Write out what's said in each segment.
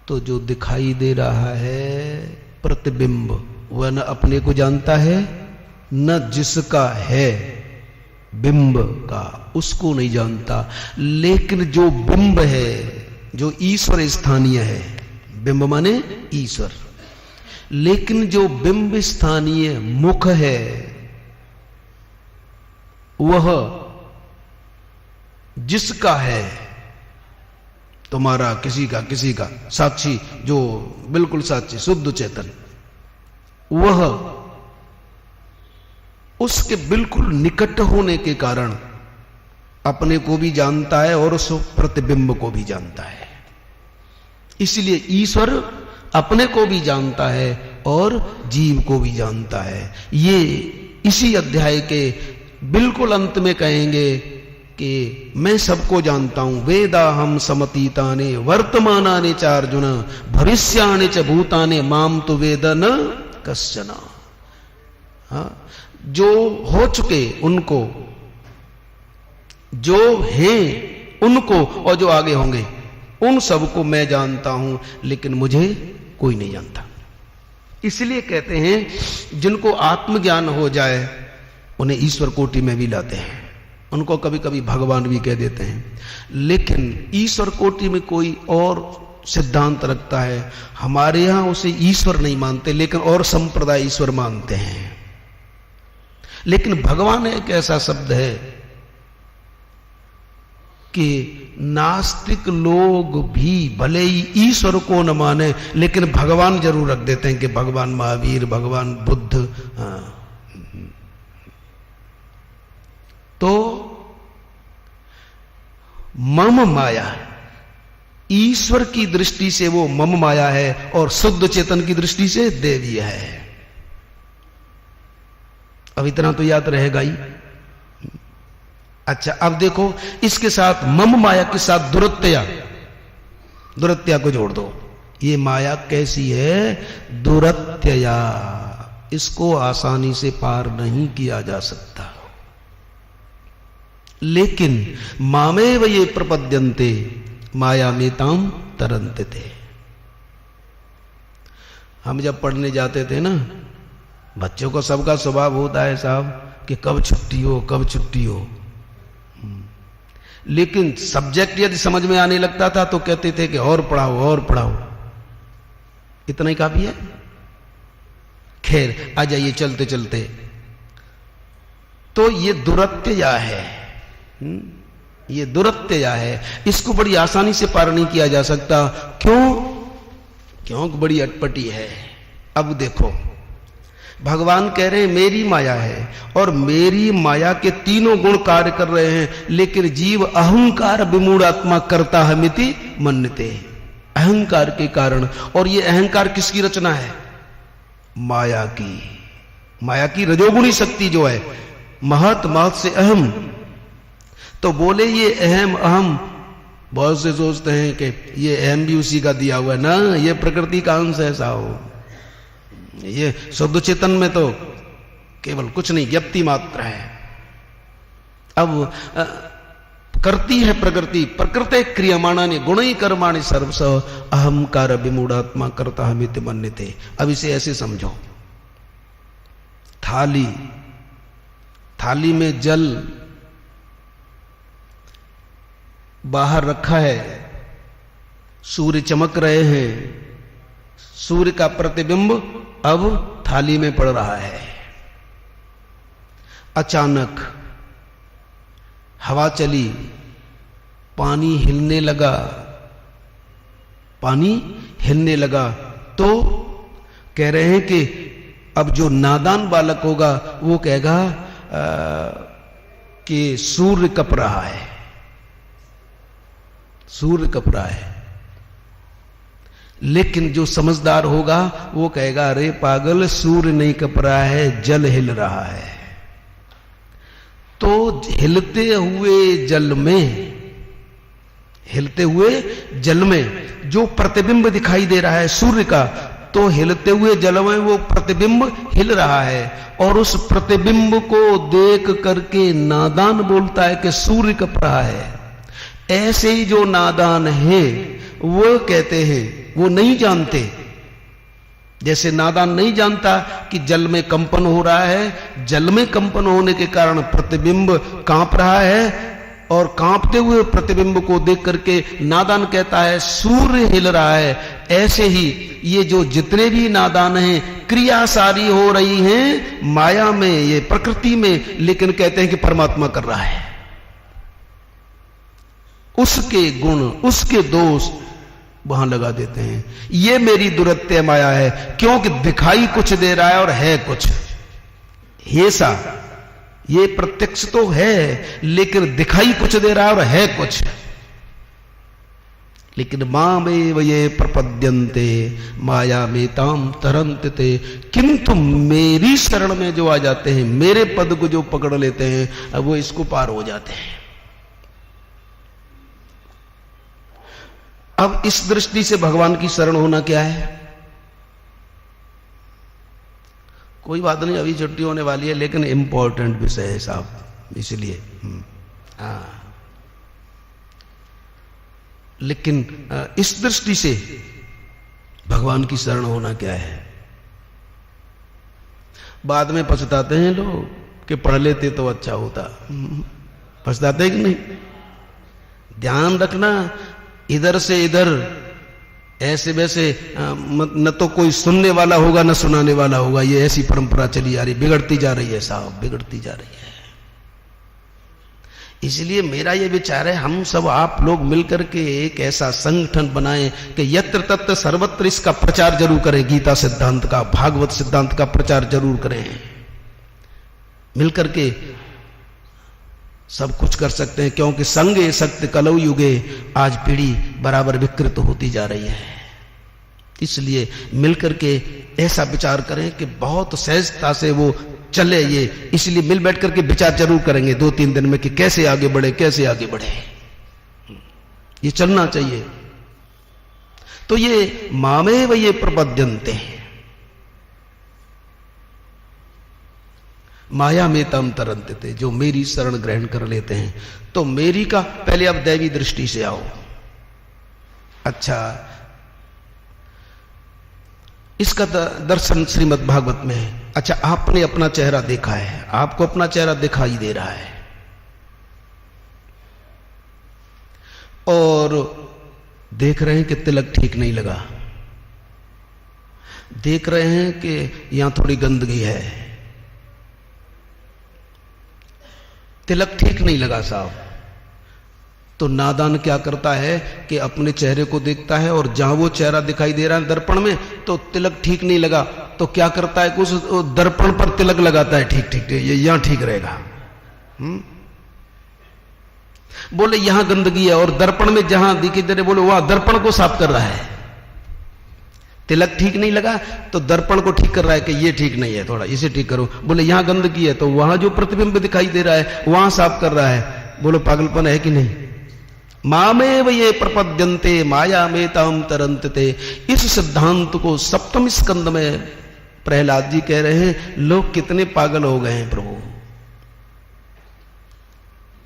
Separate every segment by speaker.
Speaker 1: तो जो दिखाई दे रहा है प्रतिबिंब, वह न अपने को जानता है, न जिसका है बिंब का उसको नहीं जानता। लेकिन जो बिंब है, जो ईश्वर स्थानीय है, बिंब माने ईश्वर, लेकिन जो बिंब स्थानीय मुख है वह जिसका है, तुम्हारा, किसी का साक्षी, जो बिल्कुल साक्षी शुद्ध चेतन, वह उसके बिल्कुल निकट होने के कारण अपने को भी जानता है और उस प्रतिबिंब को भी जानता है। इसलिए ईश्वर अपने को भी जानता है और जीव को भी जानता है। ये इसी अध्याय के बिल्कुल अंत में कहेंगे कि मैं सबको जानता हूं। वेदाहम समतीताने वर्तमानानि च अर्जुन भविष्यानि च भूतानि माम तु वेद न कश्चन। जो हो चुके उनको, जो हैं उनको, और जो आगे होंगे उन सबको मैं जानता हूं, लेकिन मुझे कोई नहीं जानता। इसलिए कहते हैं जिनको आत्मज्ञान हो जाए उन्हें ईश्वर कोटि में भी लाते हैं, उनको कभी कभी भगवान भी कह देते हैं। लेकिन ईश्वर कोटि में कोई और सिद्धांत रखता है। हमारे यहां उसे ईश्वर नहीं मानते, लेकिन और संप्रदाय ईश्वर मानते हैं। लेकिन भगवान एक ऐसा शब्द है कि नास्तिक लोग भी भले ही ईश्वर को न माने, लेकिन भगवान जरूर रख देते हैं कि भगवान महावीर, भगवान बुद्ध। तो मम माया, ईश्वर की दृष्टि से वो मम माया है और शुद्ध चेतन की दृष्टि से देवीय है। अब इतना तो याद रहेगा ही। अच्छा, अब देखो इसके साथ मम माया के साथ दुरत्या, दुरत्या को जोड़ दो। ये माया कैसी है? दुरत्या, इसको आसानी से पार नहीं किया जा सकता। लेकिन मामेव ये प्रपद्यन्ते माया में ताम तरंते थे। हम जब पढ़ने जाते थे ना, बच्चों को सबका स्वभाव होता है साहब कि कब छुट्टी हो, कब छुट्टी हो। लेकिन सब्जेक्ट यदि समझ में आने लगता था तो कहते थे कि और पढ़ाओ, और पढ़ाओ, इतना ही काफी है। खैर, आ जाइए चलते चलते। तो ये दुरत्या है, ये दुरत्या है। इसको बड़ी आसानी से पार नहीं किया जा सकता। क्यों बड़ी अटपटी है। अब देखो, भगवान कह रहे हैं मेरी माया है और मेरी माया के तीनों गुण कार्य कर रहे हैं, लेकिन जीव अहंकार विमूढ़ात्मा करता हमिति मन्यते, अहंकार के कारण। और ये अहंकार किसकी रचना है? माया की। माया की रजोगुणी शक्ति जो है, महत, महत से अहम। तो बोले ये अहम, बहुत से सोचते हैं कि ये अहम भी उसी का दिया हुआ है ना, ये प्रकृति का अंश है साहब। ये शुद्ध चेतन में तो केवल कुछ नहीं, ज्ञप्ति मात्र है। अब करती है प्रकृति, प्रकृते क्रियमाणानि गुणै कर्माणि सर्वश अहंकार विमूढ़ात्मा करता हमिति मन्यते। अब इसे ऐसे समझो, थाली में जल बाहर रखा है, सूर्य चमक रहे हैं, सूर्य का प्रतिबिंब अब थाली में पड़ रहा है। अचानक हवा चली, पानी हिलने लगा, तो कह रहे हैं कि अब जो नादान बालक होगा वो कहेगा कि सूर्य कप रहा है, सूर्य कप रहा है। लेकिन जो समझदार होगा वो कहेगा अरे पागल, सूर्य नहीं कप रहा है, जल हिल रहा है। तो हिलते हुए जल में जो प्रतिबिंब दिखाई दे रहा है सूर्य का, तो हिलते हुए जल में वो प्रतिबिंब हिल रहा है। और उस प्रतिबिंब को देख करके नादान बोलता है कि सूर्य कप रहा है। ऐसे ही जो नादान है वो कहते हैं वो नहीं जानते। जैसे नादान नहीं जानता कि जल में कंपन हो रहा है, जल में कंपन होने के कारण प्रतिबिंब कांप रहा है, और कांपते हुए प्रतिबिंब को देख करके नादान कहता है सूर्य हिल रहा है। ऐसे ही ये जो जितने भी नादान हैं, क्रिया सारी हो रही हैं माया में, ये प्रकृति में, लेकिन कहते हैं कि परमात्मा कर रहा है। उसके गुण, उसके दोष वहां लगा देते हैं। ये मेरी दुरत्य माया है, क्योंकि दिखाई कुछ दे रहा है और है कुछ। ऐसा ये प्रत्यक्ष तो है, लेकिन दिखाई कुछ दे रहा है और है कुछ। लेकिन मामेव ये प्रपद्यन्ते माया में ताम तरन्ते, किंतु मेरी शरण में जो आ जाते हैं, मेरे पद को जो पकड़ लेते हैं, अब वो इसको पार हो जाते हैं। अब इस दृष्टि से भगवान की शरण होना क्या है? कोई बात नहीं, अभी छुट्टी होने वाली है, लेकिन इंपॉर्टेंट विषय है साहब, इसलिए लेकिन इस दृष्टि से भगवान की शरण होना क्या है? बाद में पछताते हैं लोग कि पढ़ लेते तो अच्छा होता। पछताते हैं कि नहीं? ध्यान रखना, इधर से इधर ऐसे वैसे न तो कोई सुनने वाला होगा न सुनाने वाला होगा। ये ऐसी परंपरा चली आ रही, बिगड़ती जा रही है साहब, बिगड़ती जा रही है। इसलिए मेरा ये विचार है, हम सब आप लोग मिलकर के एक ऐसा संगठन बनाएं कि यत्र तत्र सर्वत्र इसका प्रचार जरूर करें। गीता सिद्धांत का, भागवत सिद्धांत का प्रचार जरूर करें। मिलकर के सब कुछ कर सकते हैं, क्योंकि संगे सत्य कलौ युगे आज पीढ़ी बराबर विकृत होती जा रही है। इसलिए मिलकर के ऐसा विचार करें कि बहुत सहजता से वो चले ये। इसलिए मिल बैठ करके विचार जरूर करेंगे 2-3 दिन में कि कैसे आगे बढ़े, कैसे आगे बढ़े। ये चलना चाहिए। तो ये मामेव ये प्रपद्यन्ते, माया में तम तरन्ते, जो मेरी शरण ग्रहण कर लेते हैं। तो मेरी का पहले अब दैवी दृष्टि से आओ। अच्छा, इसका दर्शन श्रीमद् भागवत में है। अच्छा, आपने अपना चेहरा देखा है, आपको अपना चेहरा दिखाई दे रहा है, और देख रहे हैं कि तिलक ठीक नहीं लगा, देख रहे हैं कि यहां थोड़ी गंदगी है, तिलक ठीक नहीं लगा साहब। तो नादान क्या करता है कि अपने चेहरे को देखता है, और जहां वो चेहरा दिखाई दे रहा है दर्पण में, तो तिलक ठीक नहीं लगा, तो क्या करता है, कुछ दर्पण पर तिलक लगाता है, ठीक ठीक ये यहां ठीक रहेगा। बोले यहां गंदगी है, और दर्पण में जहां दिखाई दे रहे, बोले वहां दर्पण को साफ कर रहा है। तिलक ठीक नहीं लगा तो दर्पण को ठीक कर रहा है कि ये ठीक नहीं है, थोड़ा इसे ठीक करो। बोले यहां गंदगी है, तो वहां जो प्रतिबिंब दिखाई दे रहा है वहां साफ कर रहा है। बोलो पागलपन है कि नहीं? मामेव ये प्रपद्यन्ते माया में ताम तरन्ते। इस सिद्धांत को सप्तम स्कंद में प्रहलाद जी कह रहे हैं, लोग कितने पागल हो गए हैं प्रभु।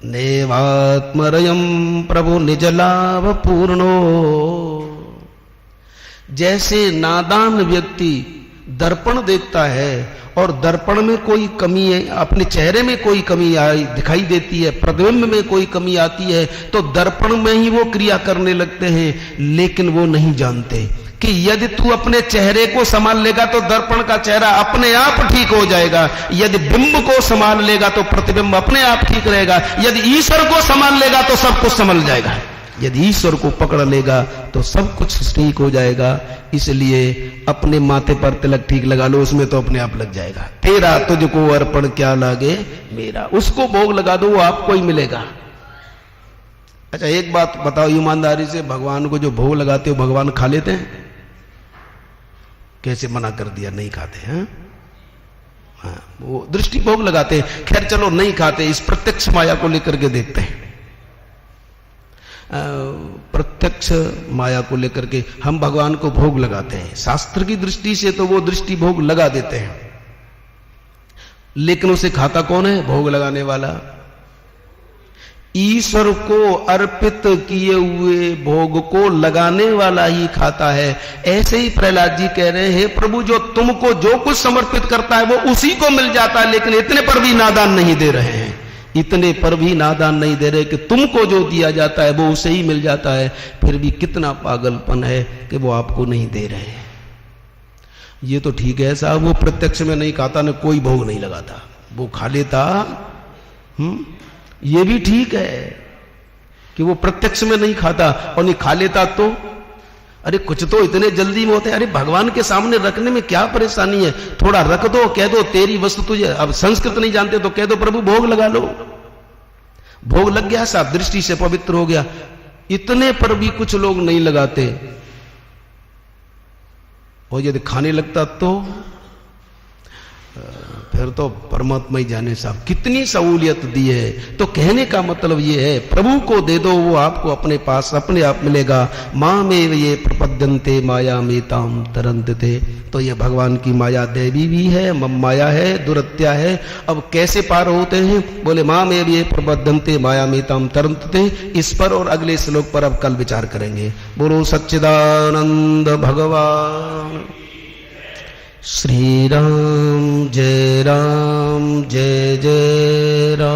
Speaker 1: नेवात्मरयम प्रभु निजलाभ पूर्णो। जैसे नादान व्यक्ति दर्पण देखता है और दर्पण में कोई कमी है, अपने चेहरे में कोई कमी आई दिखाई देती है, प्रतिबिंब में कोई कमी आती है, तो दर्पण में ही वो क्रिया करने लगते हैं। लेकिन वो नहीं जानते कि यदि तू अपने चेहरे को संभाल लेगा तो दर्पण का चेहरा अपने आप ठीक हो जाएगा। यदि बिंब को संभाल लेगा तो प्रतिबिंब अपने आप ठीक रहेगा। यदि ईश्वर को संभाल लेगा तो सब कुछ संभल जाएगा। यदि ईश्वर को पकड़ लेगा तो सब कुछ ठीक हो जाएगा। इसलिए अपने माथे पर तिलक ठीक लगा लो, उसमें तो अपने आप लग जाएगा। तेरा तुझको अर्पण क्या लागे मेरा, उसको भोग लगा दो, वो आपको ही मिलेगा। अच्छा एक बात बताओ ईमानदारी से, भगवान को जो भोग लगाते हो भगवान खा लेते हैं? कैसे मना कर दिया, नहीं खाते हैं। हाँ, वो दृष्टि भोग लगाते हैं। खैर चलो नहीं खाते, इस प्रत्यक्ष माया को लेकर के देखते हैं। प्रत्यक्ष माया को लेकर के हम भगवान को भोग लगाते हैं। शास्त्र की दृष्टि से तो वो दृष्टि भोग लगा देते हैं, लेकिन उसे खाता कौन है? भोग लगाने वाला। ईश्वर को अर्पित किए हुए भोग को लगाने वाला ही खाता है। ऐसे ही प्रहलाद जी कह रहे हैं, प्रभु जो तुमको जो कुछ समर्पित करता है वो उसी को मिल जाता है, लेकिन इतने पर भी नादान नहीं दे रहे हैं, इतने पर भी नादान नहीं दे रहे कि तुमको जो दिया जाता है वो उसे ही मिल जाता है, फिर भी कितना पागलपन है कि वो आपको नहीं दे रहे हैं। ये तो ठीक है साहब, वो प्रत्यक्ष में नहीं खाता, न कोई भोग नहीं लगाता, वो खा लेता। ये भी ठीक है कि वो प्रत्यक्ष में नहीं खाता और नहीं खा लेता तो अरे कुछ तो इतने जल्दी में होते हैं। अरे भगवान के सामने रखने में क्या परेशानी है, थोड़ा रख दो, कह दो तेरी वस्तु तुझे, अब संस्कृत नहीं जानते तो कह दो प्रभु भोग लगा लो, भोग लग गया साहब, दृष्टि से पवित्र हो गया। इतने पर भी कुछ लोग नहीं लगाते, और यदि खाने लगता तो फिर तो परमात्मा ही जाने साहब कितनी सहूलियत दी है। तो कहने का मतलब ये है, प्रभु को दे दो, वो आपको अपने पास अपने आप मिलेगा। माँ में ये प्रपद्यन्ते माया में ताम तरंतते। तो ये भगवान की माया देवी भी है, माया है, दुरत्या है। अब कैसे पार होते हैं, बोले माँ में ये प्रपद्यन्ते माया में ताम तरंतते। इस पर और अगले श्लोक पर अब कल विचार करेंगे। बोलो सच्चिदानंद भगवान श्री राम जय जय राम।